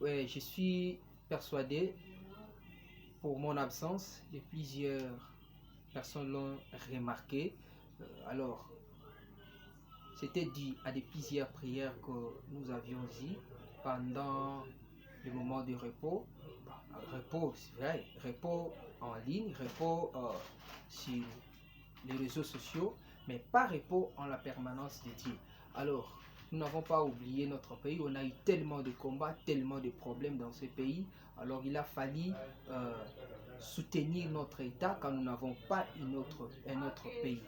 Ouais, je suis persuadé, pour mon absence, et plusieurs personnes l'ont remarqué. Alors, c'était dû à plusieurs prières que nous avions eues pendant le moment de repos. Repos, c'est vrai, repos en ligne, repos sur les réseaux sociaux, mais pas repos en la permanence de Dieu. Alors, nous n'avons pas oublié notre pays. On a eu tellement de combats, tellement de problèmes dans ce pays. Alors, il a fallu soutenir notre État quand nous n'avons pas un autre pays.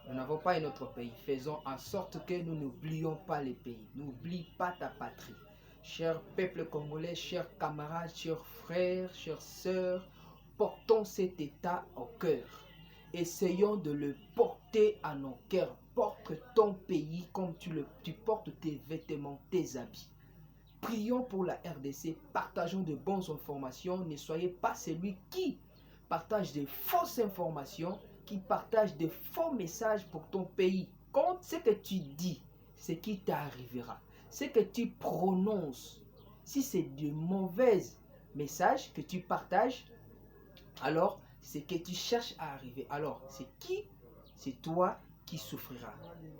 Nous n'avons pas un autre pays. Faisons en sorte que nous n'oublions pas les pays. N'oublie pas ta patrie. Cher peuple congolais, chers camarades, chers frères, chères sœurs, portons cet État au cœur. Essayons de le porter à nos cœurs. Porte ton pays comme tu portes tes vêtements, tes habits. Prions pour la RDC, partageons de bonnes informations. Ne soyez pas celui qui partage de fausses informations, qui partage de faux messages pour ton pays. Compte ce que tu dis, ce qui t'arrivera. Ce que tu prononces, si c'est de mauvais messages que tu partages, alors c'est que tu cherches à arriver. Alors, c'est qui? C'est toi qui souffrira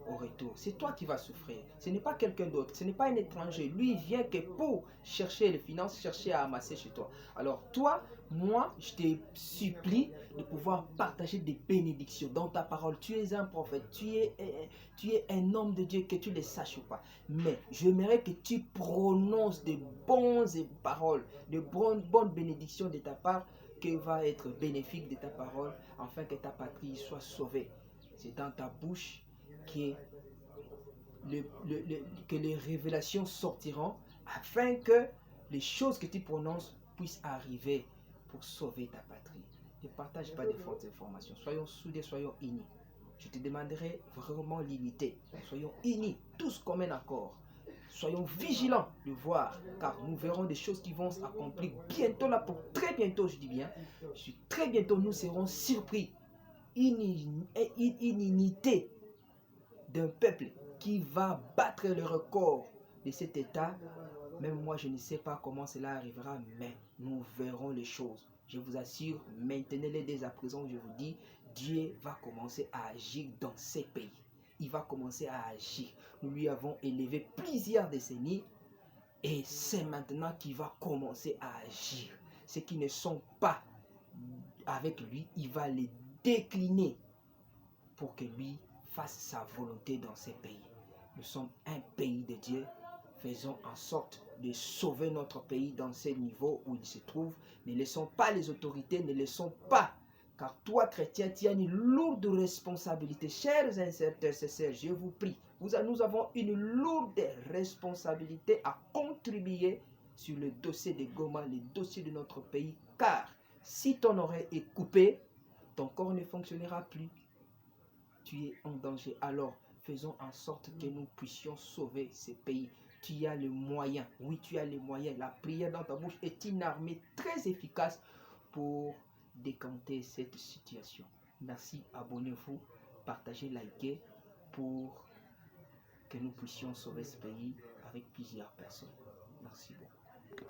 au retour. C'est toi qui vas souffrir. Ce n'est pas quelqu'un d'autre. Ce n'est pas un étranger. Lui, il vient que pour chercher les finances, chercher à amasser chez toi. Alors toi, moi, je te supplie de pouvoir partager des bénédictions dans ta parole. Tu es un prophète. Tu es un homme de Dieu, que tu le saches ou pas. Mais j'aimerais que tu prononces de bonnes paroles, de bonnes bénédictions de ta part, qui va être bénéfique de ta parole, afin que ta patrie soit sauvée. C'est dans ta bouche que les révélations sortiront, afin que les choses que tu prononces puissent arriver pour sauver ta patrie. Ne partage pas de fausses informations. Soyons soudés, soyons unis. Je te demanderai vraiment l'unité. Soyons unis, tous comme un accord. Soyons vigilants de voir, car nous verrons des choses qui vont s'accomplir bientôt, là, pour très bientôt, je dis bien. Très bientôt, nous serons surpris. Une unité d'un peuple qui va battre le record de cet état. Même moi, je ne sais pas comment cela arrivera, mais nous verrons les choses. Je vous assure, maintenez-les dès à présent, je vous dis, Dieu va commencer à agir dans ces pays. Il va commencer à agir. Nous lui avons élevé plusieurs décennies et c'est maintenant qu'il va commencer à agir. Ceux qui ne sont pas avec lui, il va les décliner pour que lui fasse sa volonté dans ces pays. Nous sommes un pays de Dieu. Faisons en sorte de sauver notre pays dans ces niveaux où il se trouve. Ne laissons pas les autorités, ne laissons pas. Car toi, chrétien, tu as une lourde responsabilité. Chers intercesseurs, je vous prie, nous avons une lourde responsabilité à contribuer sur le dossier de Goma, le dossier de notre pays. Car si ton oreille est coupée, ton corps ne fonctionnera plus. Tu es en danger. Alors, faisons en sorte que nous puissions sauver ces pays. Tu as le moyen. Oui, tu as les moyens. La prière dans ta bouche est une armée très efficace pour décanter cette situation. Merci, abonnez-vous, partagez, likez pour que nous puissions sauver ce pays avec plusieurs personnes. Merci beaucoup.